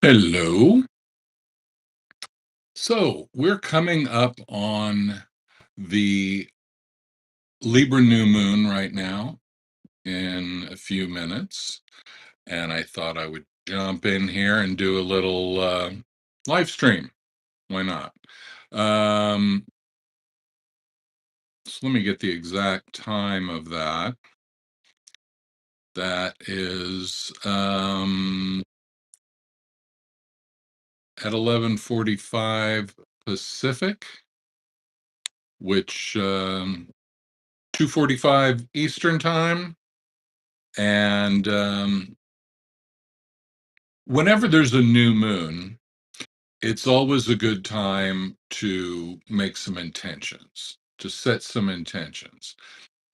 Hello. So we're coming up on the Libra New Moon right now in a few minutes. And I thought I would jump in here and do a little live stream. Why not? Um, so let me get the exact time of that. That is at 11:45 Pacific, which 2:45 Eastern time. And whenever there's a new moon, it's always a good time to make some intentions, to set some intentions.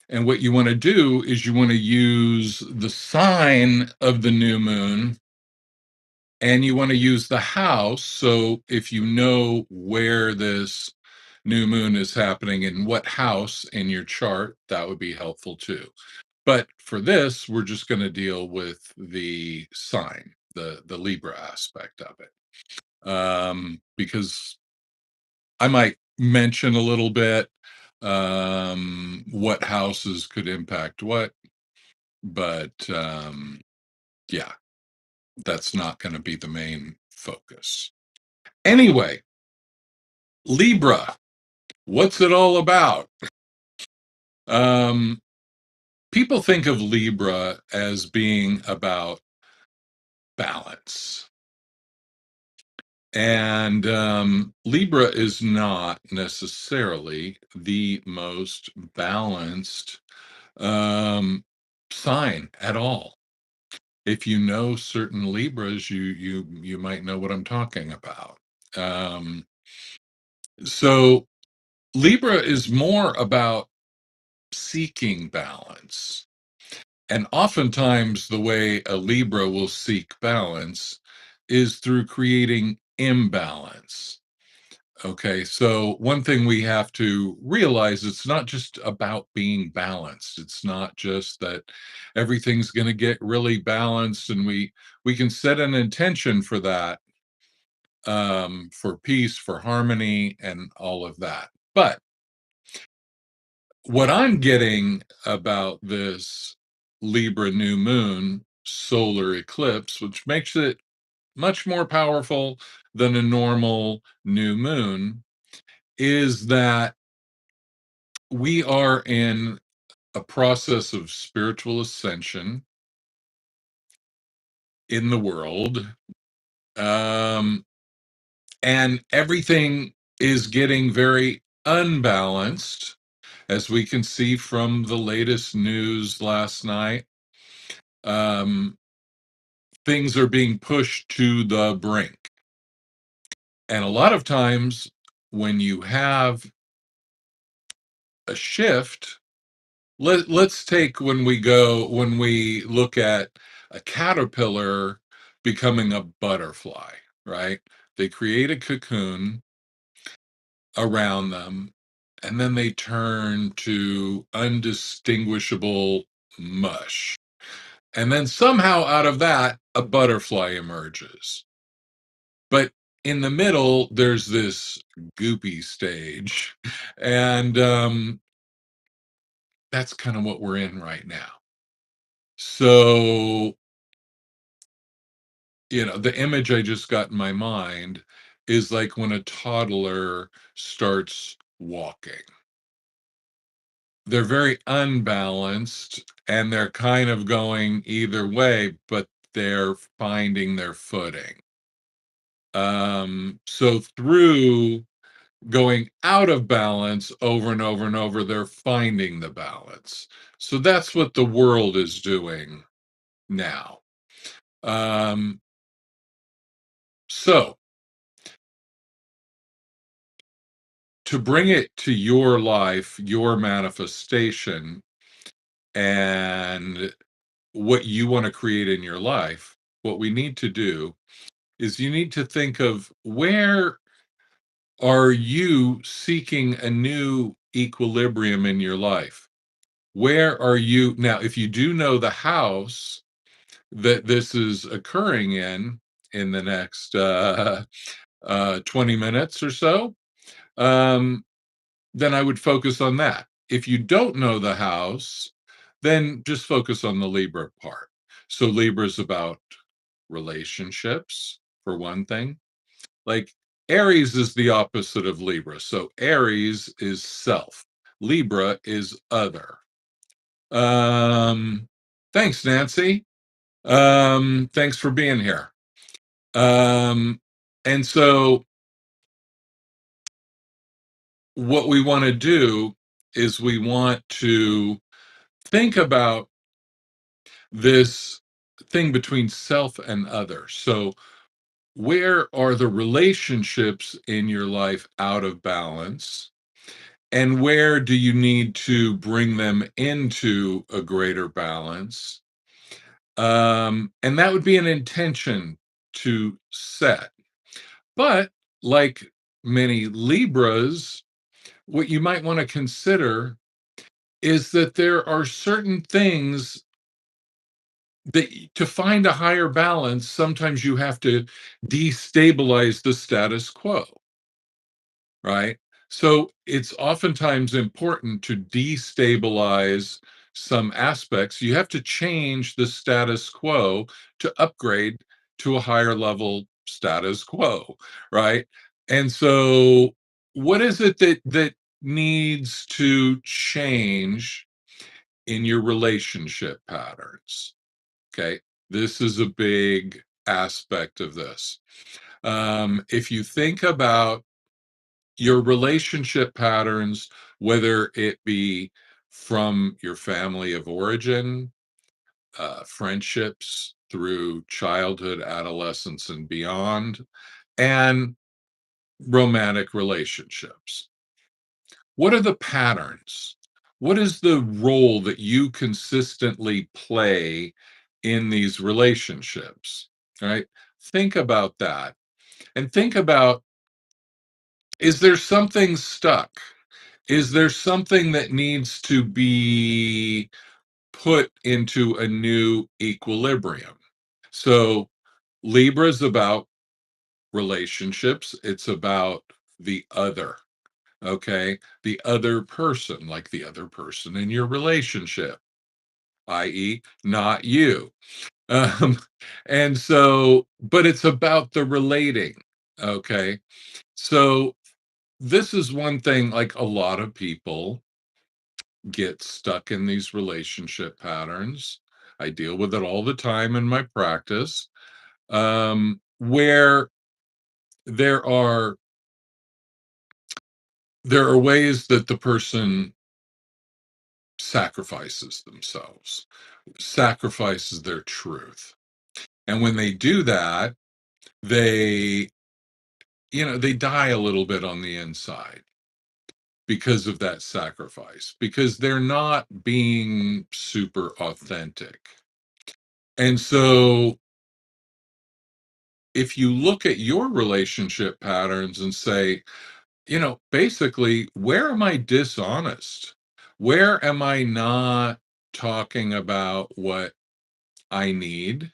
And what you want to do is you want to use the sign of the new moon and you want to use the house. So if you know where this new moon is happening in what house in your chart, that would be helpful too. But for this, we're just going to deal with the sign, the Libra aspect of it, because I might mention a little bit what houses could impact what, but yeah, that's not going to be the main focus. Anyway, Libra, what's it all about? Um, People think of Libra as being about balance. And Libra is not necessarily the most balanced um, sign at all. If you know certain Libras, you might know what I'm talking about. Um, so Libra is more about seeking balance. And oftentimes, the way a Libra will seek balance is through creating imbalance. Okay, so one thing we have to realize, it's not just about being balanced. It's not just that everything's going to get really balanced, and we can set an intention for that, for peace, for harmony, and all of that. But what I'm getting about this Libra new moon solar eclipse, which makes it much more powerful than a normal new moon, is that we are in a process of spiritual ascension in the world. Um, and everything is getting very unbalanced, as we can see from the latest news last night. Um, Things are being pushed to the brink. And a lot of times, when you have a shift, let's take when we look at a caterpillar becoming a butterfly, right? They create a cocoon around them, and then they turn to undistinguishable mush. And then somehow out of that, a butterfly emerges. But in the middle, there's this goopy stage. And that's kind of what we're in right now. So, the image I just got in my mind is like when a toddler starts walking. They're very unbalanced and they're kind of going either way, but they're finding their footing. So through going out of balance over and over and over, they're finding the balance. So that's what the world is doing now. Um, so to bring it to your life, your manifestation, and what you want to create in your life, what we need to do is you need to think of, where are you seeking a new equilibrium in your life? Where are you now? If you do know the house that this is occurring in, in the next 20 minutes or so, um, then I would focus on that. If you don't know the house, then just focus on the Libra part. So Libra is about relationships, for one thing. Like Aries is the opposite of Libra. So Aries is self, Libra is other. Um, Thanks, Nancy. Thanks for being here. Um, and so what we want to do is we want to think about this thing between self and other. So, where are the relationships in your life out of balance? And where do you need to bring them into a greater balance? And that would be an intention to set. But like many Libras, what you might want to consider is that there are certain things that to find a higher balance, sometimes you have to destabilize the status quo, right? So it's oftentimes important to destabilize some aspects. You have to change the status quo to upgrade to a higher level status quo, right? And so what is it that needs to change in your relationship patterns? Okay. This is a big aspect of this. If you think about your relationship patterns, whether it be from your family of origin, friendships through childhood, adolescence, and beyond, and romantic relationships. What are the patterns? What is the role that you consistently play in these relationships? Right? Think about that and think about, is there something stuck? Is there something that needs to be put into a new equilibrium? So, Libra is about relationships, it's about the other. Okay. The other person, like the other person in your relationship, i.e., not you. Um, and so, but it's about the relating. Okay. So, this is one thing, like a lot of people get stuck in these relationship patterns. I deal with it all the time in my practice, where there are there are ways that the person sacrifices themselves, sacrifices their truth. And when they do that, they, they die a little bit on the inside because of that sacrifice, because they're not being super authentic. And so if you look at your relationship patterns and say, basically, where am I dishonest? Where am I not talking about what I need,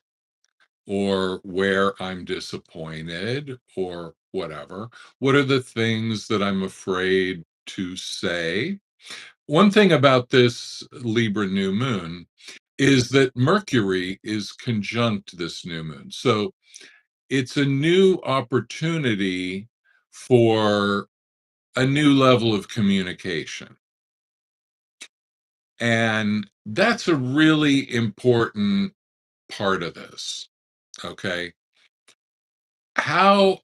or where I'm disappointed, or whatever? What are the things that I'm afraid to say? One thing about this Libra new moon is that Mercury is conjunct this new moon. So it's a new opportunity for a new level of communication. And that's a really important part of this. Okay. How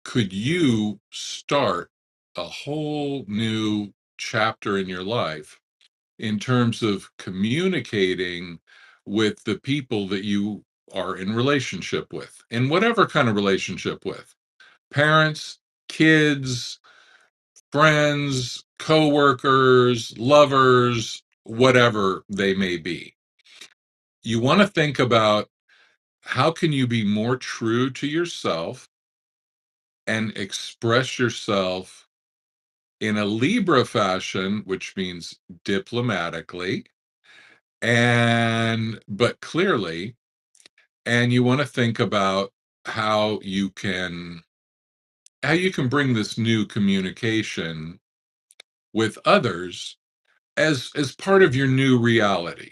could you start a whole new chapter in your life in terms of communicating with the people that you are in relationship with, in whatever kind of relationship with parents, kids, friends, coworkers, lovers, whatever they may be? You want to think about, how can you be more true to yourself and express yourself in a Libra fashion, which means diplomatically and but clearly. And you want to think about how you can bring this new communication with others as part of your new reality.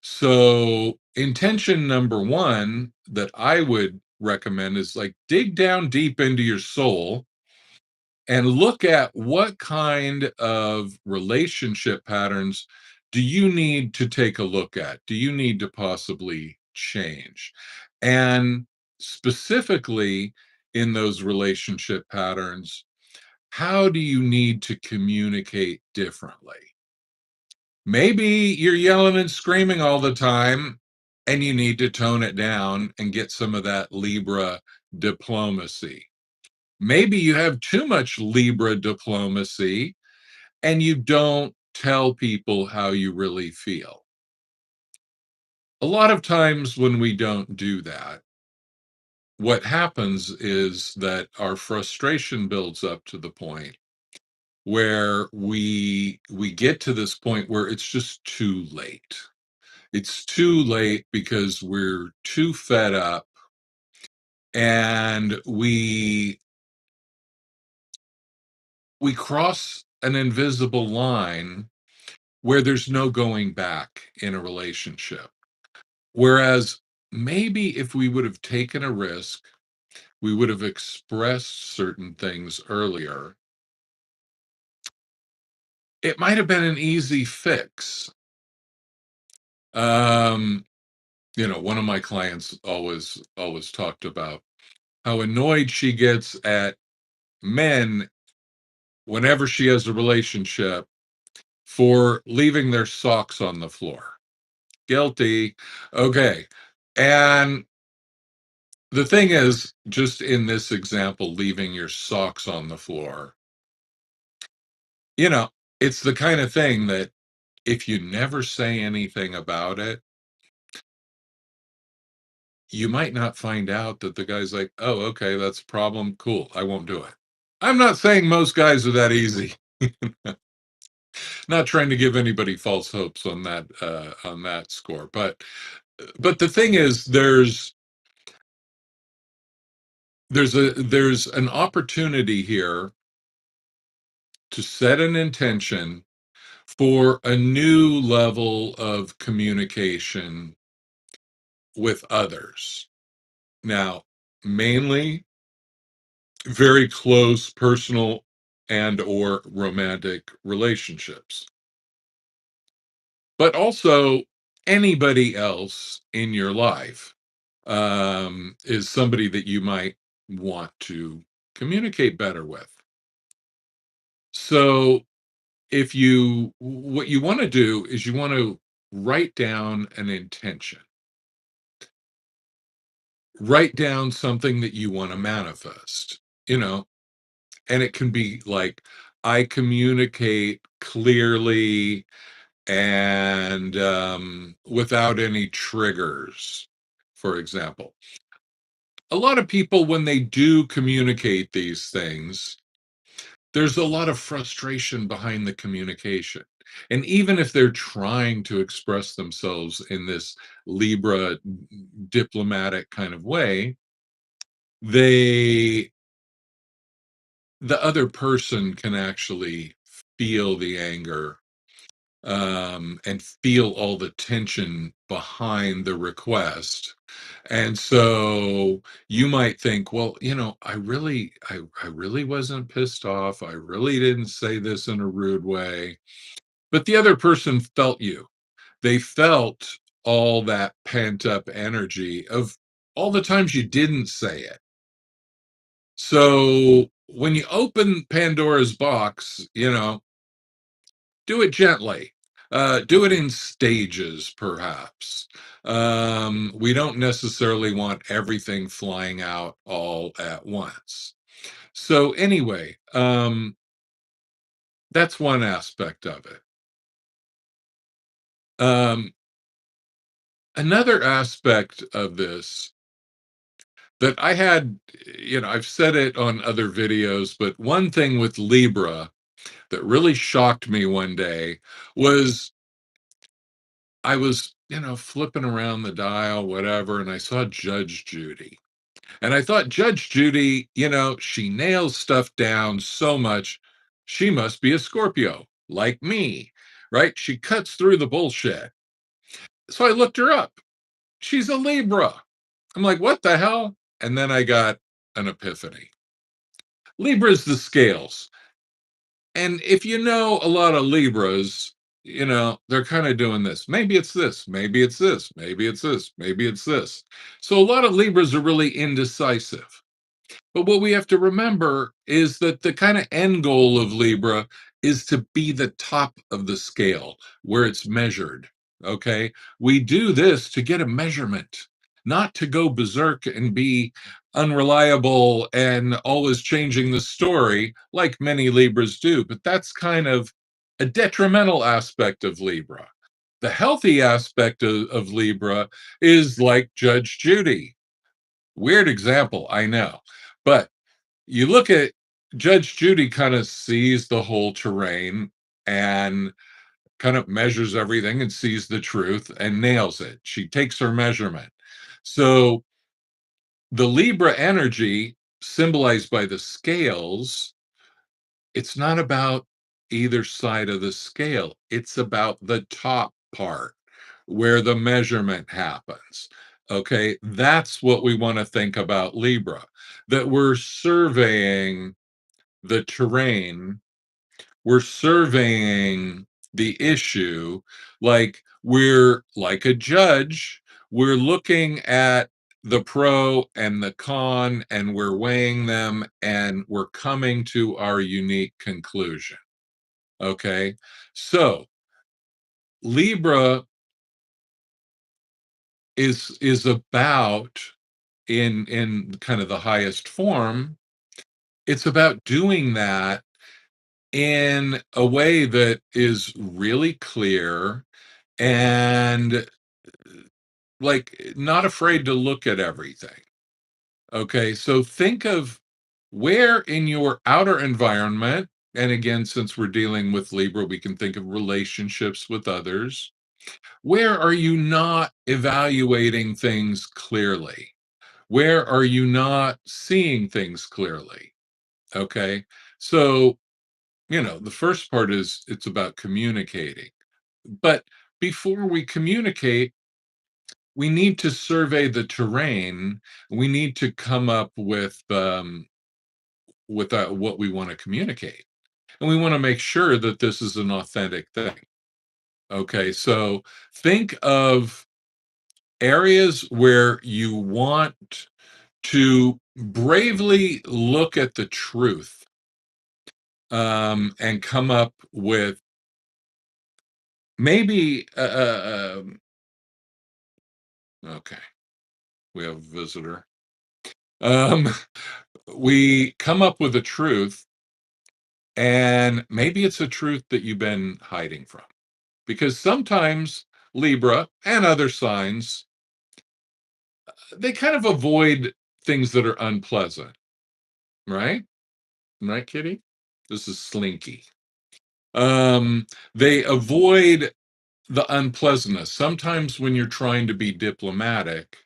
So intention number one that I would recommend is like dig down deep into your soul and look at what kind of relationship patterns do you need to take a look at? Do you need to possibly change? And specifically in those relationship patterns, how do you need to communicate differently? Maybe you're yelling and screaming all the time and you need to tone it down and get some of that Libra diplomacy. Maybe you have too much Libra diplomacy and you don't tell people how you really feel. A lot of times when we don't do that, what happens is that our frustration builds up to the point where we get to this point where it's just too late. It's too late because we're too fed up and we cross an invisible line where there's no going back in a relationship. Whereas maybe if we would have taken a risk, we would have expressed certain things earlier. It might have been an easy fix. Um, one of my clients always talked about how annoyed she gets at men whenever she has a relationship for leaving their socks on the floor. Guilty. Okay. And the thing is, just in this example, leaving your socks on the floor, you know, it's the kind of thing that if you never say anything about it, you might not find out that the guy's like, oh, okay, that's a problem. Cool. I won't do it. I'm not saying most guys are that easy. Not trying to give anybody false hopes on that score, but the thing is, there's an opportunity here to set an intention for a new level of communication with others. Now, mainly very close personal and or romantic relationships, but also anybody else in your life is somebody that you might want to communicate better with. So if you what you want to do is you want to write down an intention, write down something that you want to manifest, you know and it can be like, I communicate clearly and without any triggers, for example. A lot of people, when they do communicate these things, there's a lot of frustration behind the communication. And even if they're trying to express themselves in this Libra diplomatic kind of way, they the other person can actually feel the anger, and feel all the tension behind the request. And so you might think, well, I really wasn't pissed off. I really didn't say this in a rude way. But the other person felt you. They felt all that pent up energy of all the times you didn't say it. So when you open Pandora's box, do it gently. Do it in stages, perhaps. We don't necessarily want everything flying out all at once. So, anyway, that's one aspect of it. Um, Another aspect of this that I had, I've said it on other videos, but one thing with Libra that really shocked me one day was I was, flipping around the dial, whatever, and I saw Judge Judy. And I thought Judge Judy, she nails stuff down so much. She must be a Scorpio, like me, right? She cuts through the bullshit. So I looked her up. She's a Libra. I'm like, what the hell? And then I got an epiphany. Libra's the scales. And if you know a lot of Libras, they're kind of doing this. Maybe it's this, maybe it's this, maybe it's this, maybe it's this. So a lot of Libras are really indecisive. But what we have to remember is that the kind of end goal of Libra is to be the top of the scale where it's measured. Okay. We do this to get a measurement, not to go berserk and be unreliable and always changing the story like many Libras do. But that's kind of a detrimental aspect of Libra. The healthy aspect of Libra is like Judge Judy. Weird example, I know. But you look at Judge Judy kind of sees the whole terrain and kind of measures everything and sees the truth and nails it. She takes her measurement. So the Libra energy symbolized by the scales, it's not about either side of the scale. It's about the top part where the measurement happens. Okay, that's what we want to think about Libra, that we're surveying the terrain, we're surveying the issue, like we're like a judge, we're looking at the pro and the con, and we're weighing them, and we're coming to our unique conclusion. Okay, so Libra is about, in kind of the highest form, it's about doing that in a way that is really clear and like not afraid to look at everything. Okay, so think of where in your outer environment, and again, since we're dealing with Libra, we can think of relationships with others. Where are you not evaluating things clearly? Where are you not seeing things clearly? Okay, so the first part is it's about communicating. But before we communicate, we need to survey the terrain. We need to come up with what we want to communicate, and we want to make sure that this is an authentic thing. Okay, so think of areas where you want to bravely look at the truth, and come up with maybe okay, we have a visitor. Um, we come up with a truth, and maybe it's a truth that you've been hiding from. Because sometimes Libra and other signs, they kind of avoid things that are unpleasant, right? Right, Kitty? This is Slinky. They avoid the unpleasantness. Sometimes when you're trying to be diplomatic,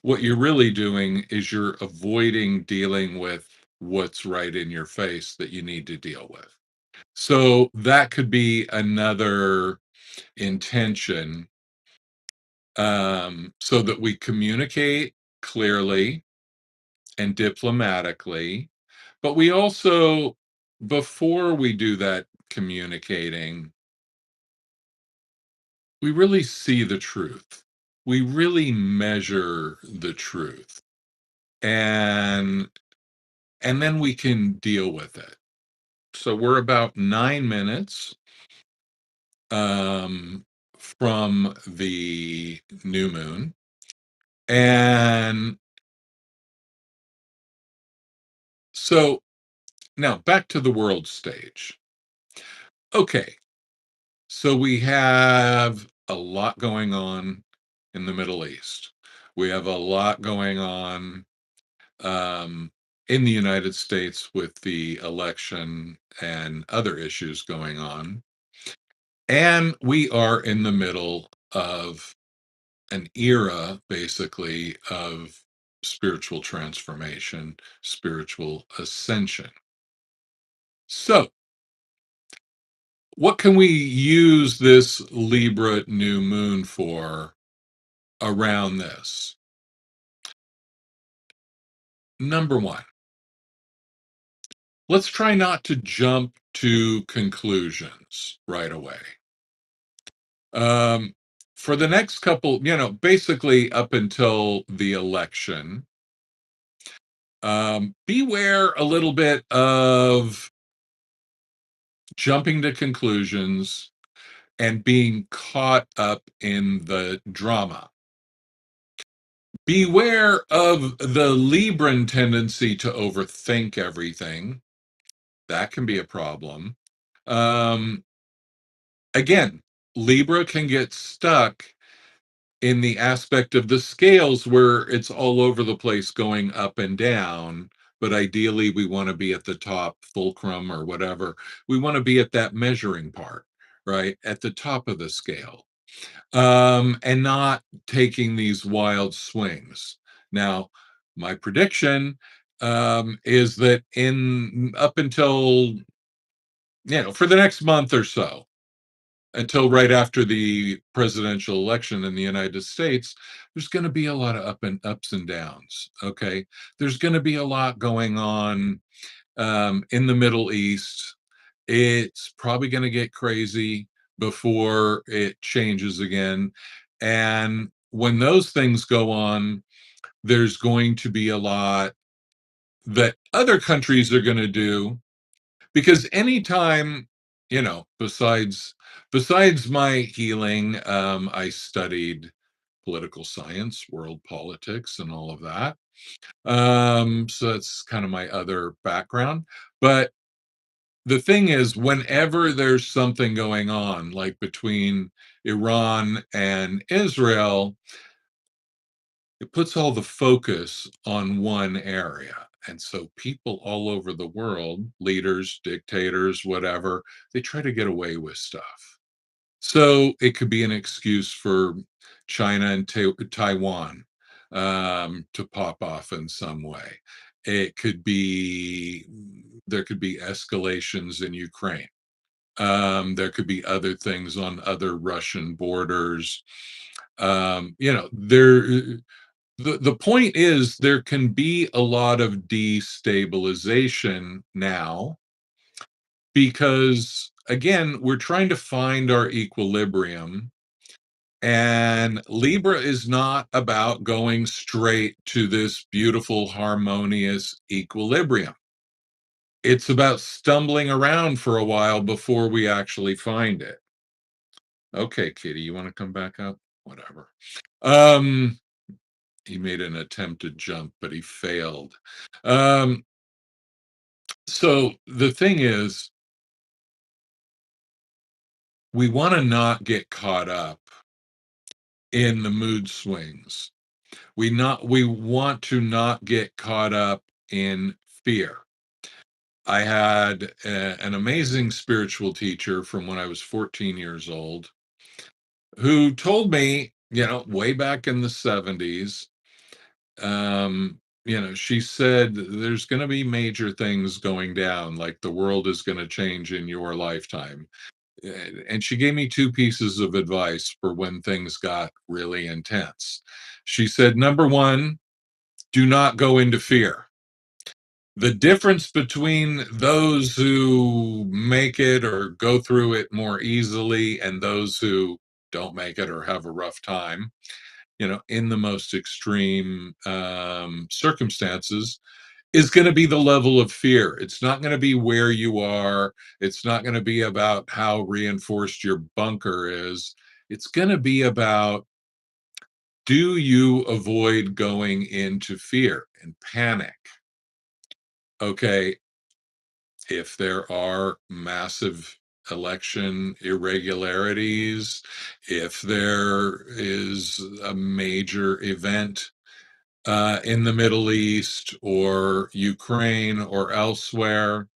what you're really doing is you're avoiding dealing with what's right in your face that you need to deal with. So that could be another intention, so that we communicate clearly and diplomatically. But we also, before we do that communicating, we really see the truth. We really measure the truth. And then we can deal with it. So we're about 9 minutes um, from the new moon. And so now back to the world stage. Okay, so we have a lot going on in the Middle East. We have a lot going on um, in the United States with the election and other issues going on. And we are in the middle of an era, basically, of spiritual transformation, spiritual ascension. So, what can we use this Libra new moon for around this? Number one, let's try not to jump to conclusions right away. Um, for the next couple, basically up until the election, beware a little bit of jumping to conclusions and being caught up in the drama. Beware of the Libran tendency to overthink everything. That can be a problem. Um, Again, Libra can get stuck in the aspect of the scales where it's all over the place going up and down. But ideally, we want to be at the top, fulcrum or whatever. We want to be at that measuring part, right? At the top of the scale, and not taking these wild swings. Now, my prediction is that in up until, for the next month or so, until right after the presidential election in the United States, there's going to be a lot of ups and downs. Okay, there's going to be a lot going on in the Middle East. It's probably going to get crazy before it changes again, and when those things go on, there's going to be a lot that other countries are going to do, because anytime, besides my healing, I studied political science, world politics, and all of that. So that's kind of my other background. But the thing is, whenever there's something going on, like between Iran and Israel, it puts all the focus on one area. And so people all over the world, leaders, dictators, whatever, they try to get away with stuff. So it could be an excuse for China and Taiwan to pop off in some way. It could be, there could be escalations in Ukraine. There could be other things on other Russian borders. There, the point is, there can be a lot of destabilization now, because again, we're trying to find our equilibrium, and Libra is not about going straight to this beautiful harmonious equilibrium. It's about stumbling around for a while before we actually find it. Okay, Kitty, you want to come back up? Whatever. um he made an attempt to jump, but he failed. um so the thing is, we want to not get caught up in the mood swings. We want to not get caught up in fear. I had an amazing spiritual teacher from when I was 14 years old, who told me, way back in the 70s, she said, there's going to be major things going down, like the world is going to change in your lifetime. And she gave me two pieces of advice for when things got really intense. She said, number one, do not go into fear. The difference between those who make it or go through it more easily and those who don't make it or have a rough time, in the most extreme circumstances, is going to be the level of fear. It's not going to be where you are. It's not going to be about how reinforced your bunker is. It's going to be about, do you avoid going into fear and panic? Okay, if there are massive election irregularities, if there is a major event in the Middle East or Ukraine or elsewhere,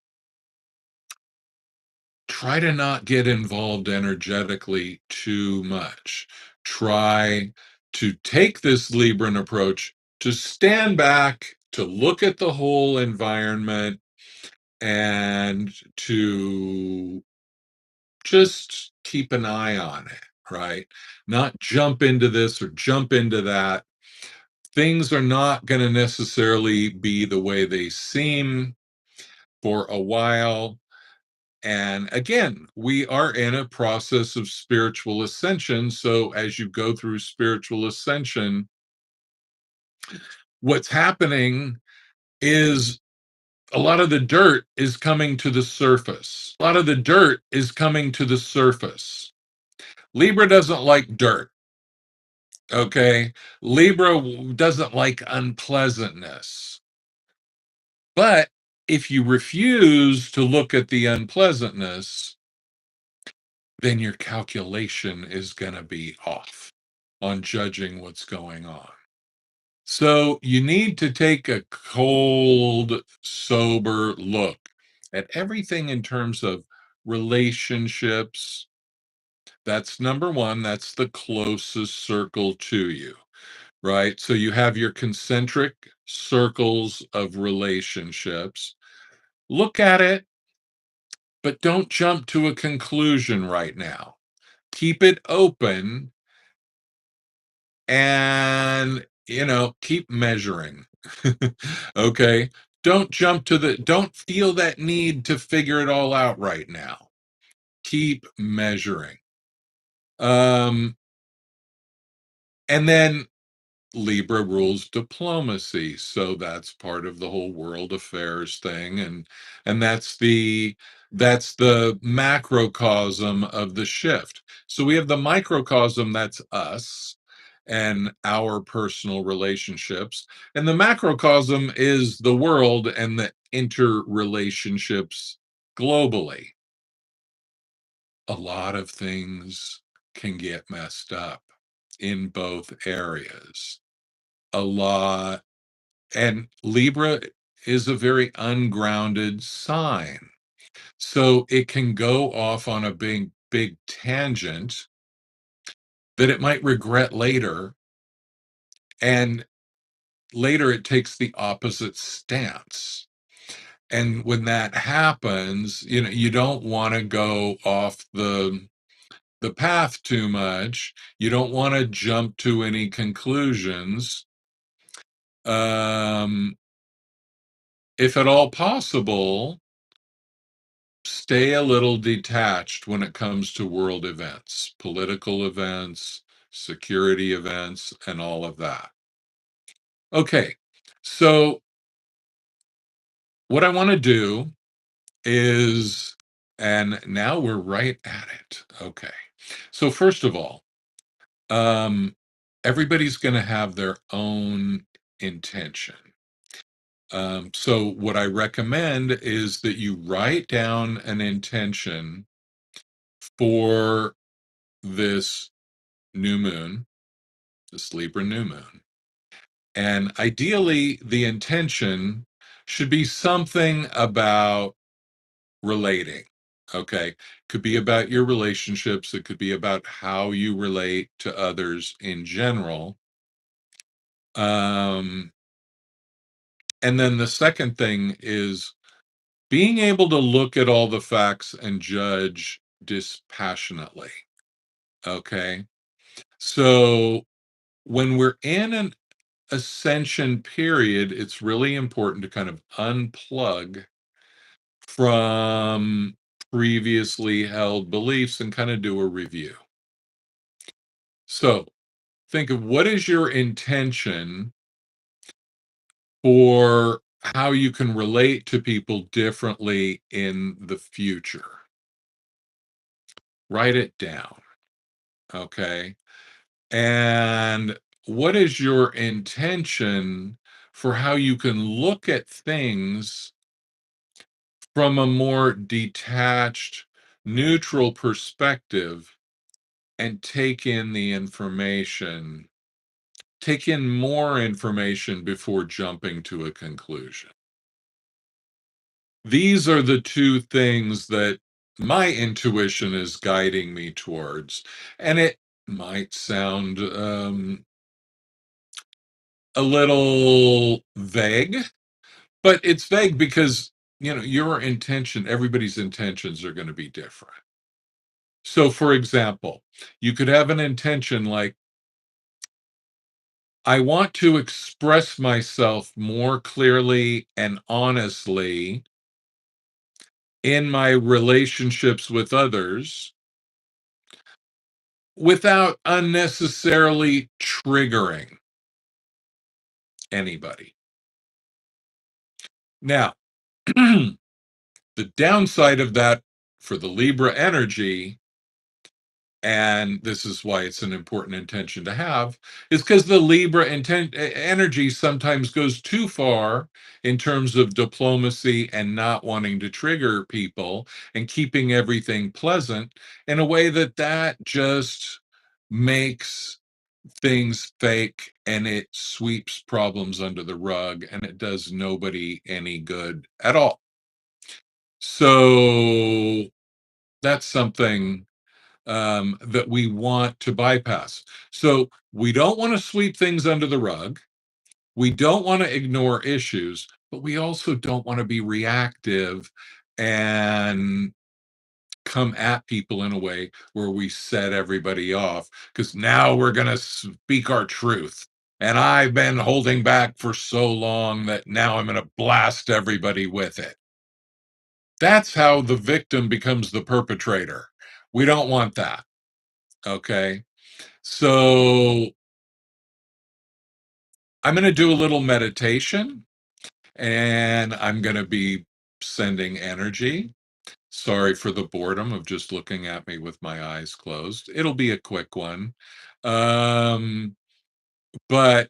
try to not get involved energetically too much. Try to take this Libran approach to stand back, to look at the whole environment, and to just keep an eye on it, right? Not jump into this or jump into that. Things are not going to necessarily be the way they seem for a while. And again, we are in a process of spiritual ascension. So as you go through spiritual ascension, what's happening is a lot of the dirt is coming to the surface. A lot of the dirt is coming to the surface. Libra doesn't like dirt. Okay. Libra doesn't like unpleasantness. But if you refuse to look at the unpleasantness, then your calculation is going to be off on judging what's going on. So you need to take a cold, sober look at everything in terms of relationships. That's number one. That's the closest circle to you, right? So you have your concentric circles of relationships. Look at it, but don't jump to a conclusion right now. Keep it open and, keep measuring. Okay? Don't feel that need to figure it all out right now. Keep measuring. Um, and then Libra rules diplomacy, so that's part of the whole world affairs thing, and that's the macrocosm of the shift. So we have the microcosm, that's us and our personal relationships, and the macrocosm is the world and the interrelationships globally. A lot of things can get messed up in both areas. A lot. And Libra is a very ungrounded sign. So it can go off on a big tangent that it might regret later. And later it takes the opposite stance. And when that happens, you don't want to go off the path too much. You don't want to jump to any conclusions. Um, if at all possible, stay a little detached when it comes to world events, political events, security events, and all of that. Okay, so what I want to do is, and now we're right at it. Okay, so first of all, um, everybody's going to have their own intention. So what I recommend is that you write down an intention for this new moon, this Libra new moon. And ideally, the intention should be something about relating. Okay. Could be about your relationships. It could be about how you relate to others in general. Um, and then the second thing is being able to look at all the facts and judge dispassionately. Okay. So when we're in an ascension period, it's really important to kind of unplug from previously held beliefs and kind of do a review. So think of what is your intention for how you can relate to people differently in the future. Write it down. Okay. And what is your intention for how you can look at things from a more detached, neutral perspective and take in the information, take in more information before jumping to a conclusion. These are the two things that my intuition is guiding me towards. And it might sound a little vague, but it's vague because, your intention, everybody's intentions are going to be different. So, for example, you could have an intention like, I want to express myself more clearly and honestly in my relationships with others without unnecessarily triggering anybody. Now, the downside of that for the Libra energy, and this is why it's an important intention to have, is because the Libra energy sometimes goes too far in terms of diplomacy and not wanting to trigger people and keeping everything pleasant in a way that just makes things fake, and it sweeps problems under the rug, and it does nobody any good at all. So that's something that we want to bypass. So we don't want to sweep things under the rug. We don't want to ignore issues, but we also don't want to be reactive and come at people in a way where we set everybody off because now we're going to speak our truth. And I've been holding back for so long that now I'm going to blast everybody with it. That's how the victim becomes the perpetrator. We don't want that. Okay. So I'm going to do a little meditation, and I'm going to be sending energy. Sorry for the boredom of just looking at me with my eyes closed. It'll be a quick one. Um, but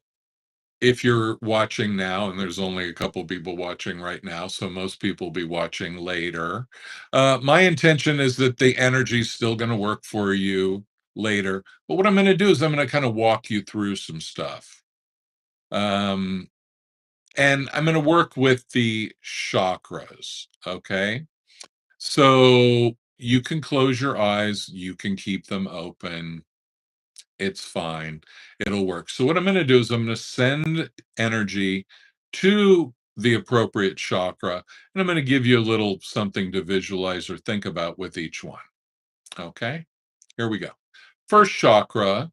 if you're watching now, and there's only a couple people watching right now, so most people will be watching later. My intention is that the energy is still going to work for you later. But what I'm going to do is I'm going to kind of walk you through some stuff. Um, and I'm going to work with the chakras. Okay. So you can close your eyes, you can keep them open. It's fine. It'll work. So what I'm going to do is I'm going to send energy to the appropriate chakra, and I'm going to give you a little something to visualize or think about with each one. Okay? Here we go. First chakra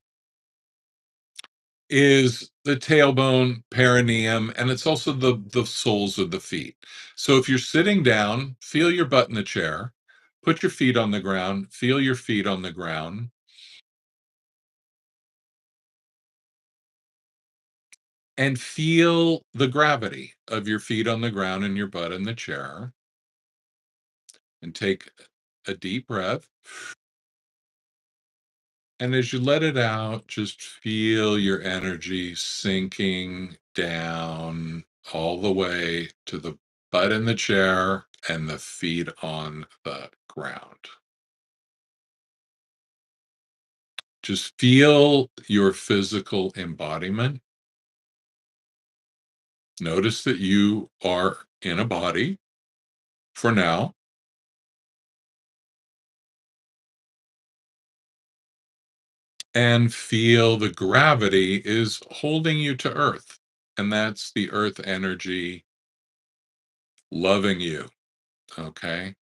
is the tailbone, perineum, and it's also the soles of the feet. So if you're sitting down, feel your butt in the chair, put your feet on the ground, feel your feet on the ground, and feel the gravity of your feet on the ground and your butt in the chair. And take a deep breath. And as you let it out, just feel your energy sinking down all the way to the butt in the chair and the feet on the ground. Just feel your physical embodiment. Notice that you are in a body for now, and feel the gravity is holding you to earth. And that's the earth energy loving you. Okay.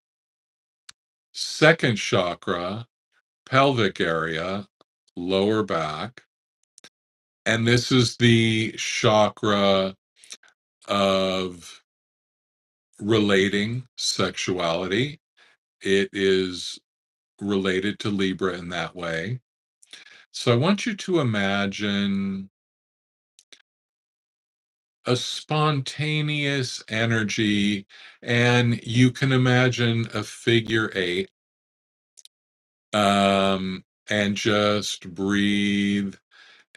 Second chakra, pelvic area, lower back. And this is the chakra of relating sexuality. It is related to Libra in that way. So I want you to imagine a spontaneous energy, and you can imagine a figure eight, and just breathe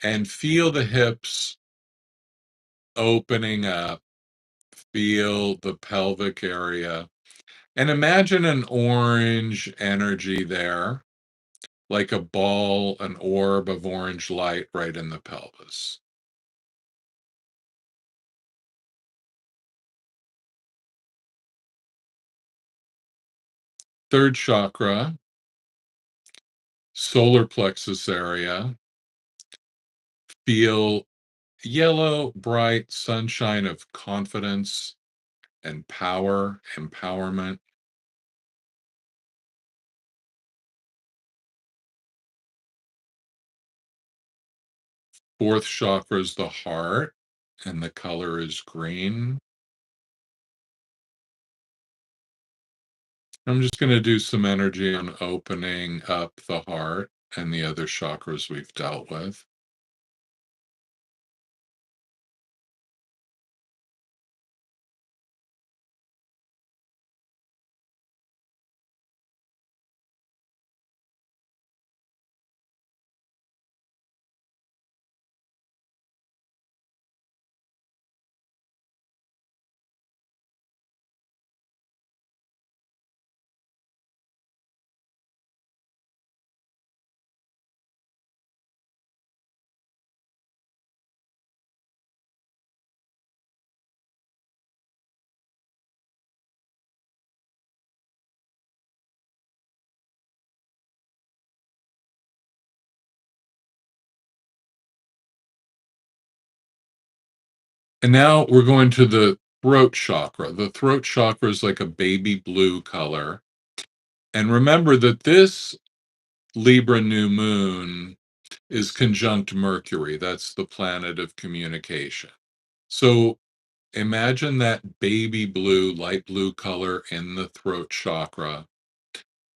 and feel the hips opening up, feel the pelvic area, and imagine an orange energy there, like a ball, an orb of orange light right in the pelvis. Third chakra, solar plexus area. Feel yellow, bright sunshine of confidence and power, empowerment. Fourth chakra is the heart, and the color is green. I'm just going to do some energy on opening up the heart and the other chakras we've dealt with. And now we're going to the throat chakra. The throat chakra is like a baby blue color. And remember that this Libra new moon is conjunct Mercury. That's the planet of communication. So imagine that baby blue, light blue color in the throat chakra.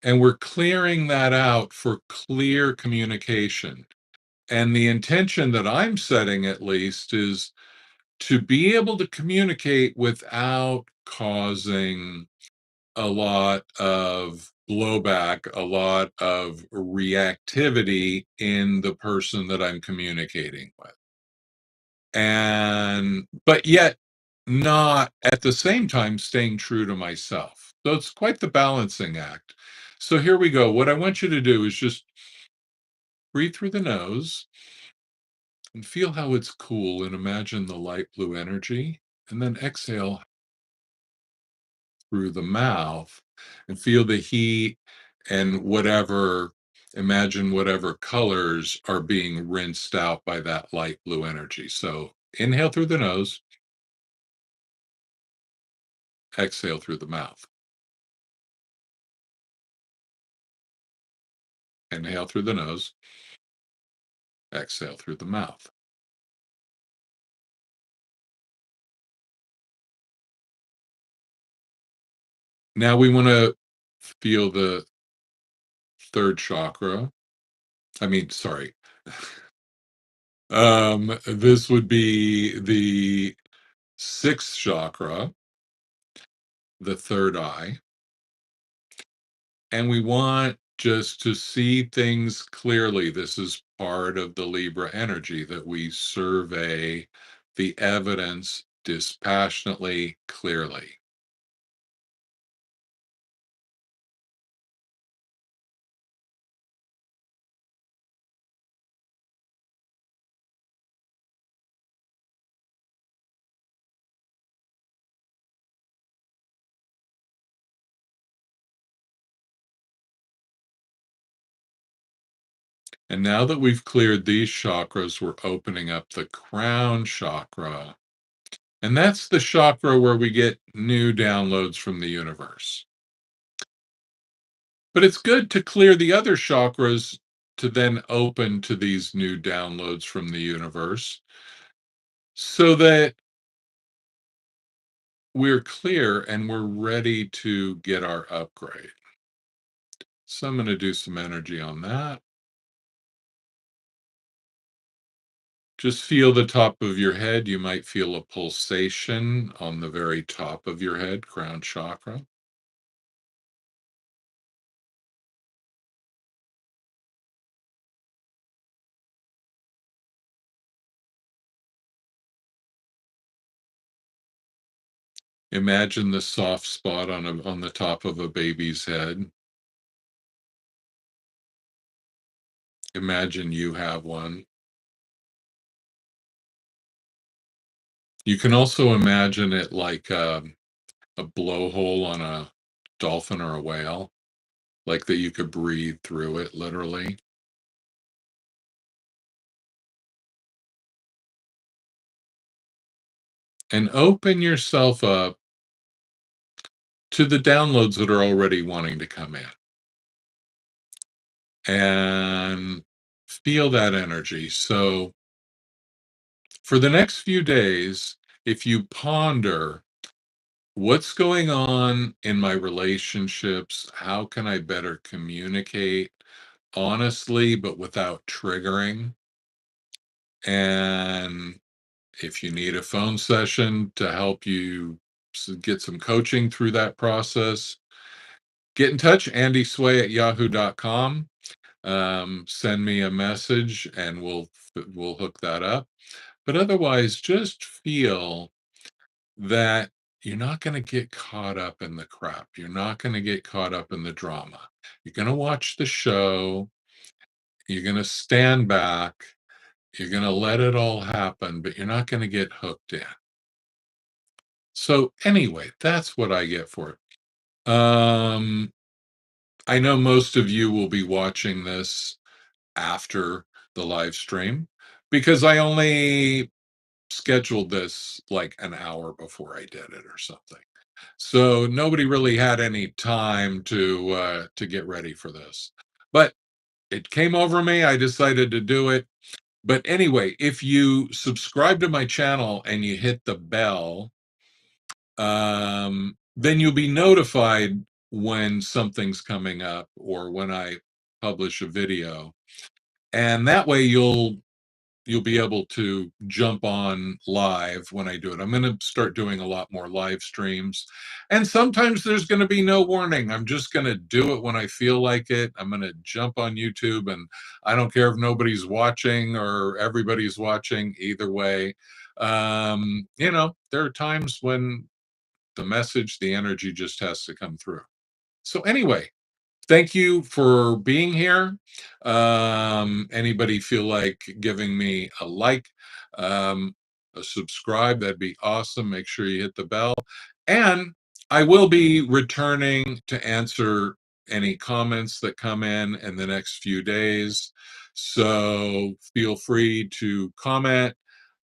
And we're clearing that out for clear communication. And the intention that I'm setting, at least, is to be able to communicate without causing a lot of blowback, a lot of reactivity in the person that I'm communicating with. But yet not at the same time staying true to myself. So it's quite the balancing act. So here we go. What I want you to do is just breathe through the nose and feel how it's cool and imagine the light blue energy. And then exhale through the mouth and feel the heat and imagine whatever colors are being rinsed out by that light blue energy. So inhale through the nose, exhale through the mouth. Inhale through the nose, exhale through the mouth. Now we want to feel the third chakra. I mean, sorry. This would be the sixth chakra, the third eye. And we want just to see things clearly. This is part of the Libra energy that we survey the evidence dispassionately, clearly. And now that we've cleared these chakras, we're opening up the crown chakra. And that's the chakra where we get new downloads from the universe. But it's good to clear the other chakras to then open to these new downloads from the universe so that we're clear and we're ready to get our upgrade. So I'm going to do some energy on that. Just feel the top of your head. You might feel a pulsation on the very top of your head, crown chakra. Imagine the soft spot on the top of a baby's head. Imagine you have one. You can also imagine it like a blowhole on a dolphin or a whale, like that you could breathe through it literally. and open yourself up to the downloads that are already wanting to come in, and feel that energy. So, for the next few days, if you ponder what's going on in my relationships, how can I better communicate honestly but without triggering? And if you need a phone session to help you get some coaching through that process, get in touch, andysway@yahoo.com. Send me a message and we'll hook that up. But otherwise, just feel that you're not going to get caught up in the crap. You're not going to get caught up in the drama. You're going to watch the show. You're going to stand back. You're going to let it all happen, but you're not going to get hooked in. So, anyway, that's what I get for it. I know most of you will be watching this after the live stream because I only scheduled this like an hour before I did it or something. So nobody really had any time to get ready for this. But it came over me. I decided to do it. But anyway, if you subscribe to my channel and you hit the bell, then you'll be notified when something's coming up or when I publish a video. And that way you'll be able to jump on live when I do it. I'm going to start doing a lot more live streams. And sometimes there's going to be no warning. I'm just going to do it when I feel like it. I'm going to jump on YouTube, and I don't care if nobody's watching or everybody's watching. Either way, there are times when the message, the energy just has to come through. So anyway, thank you for being here. Anybody feel like giving me a like, a subscribe? That'd be awesome. Make sure you hit the bell. And I will be returning to answer any comments that come in the next few days. So feel free to comment,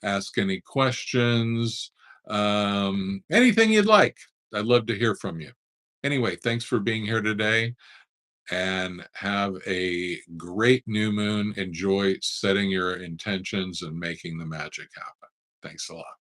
ask any questions, anything you'd like. I'd love to hear from you. Anyway, thanks for being here today and have a great new moon. Enjoy setting your intentions and making the magic happen. Thanks a lot.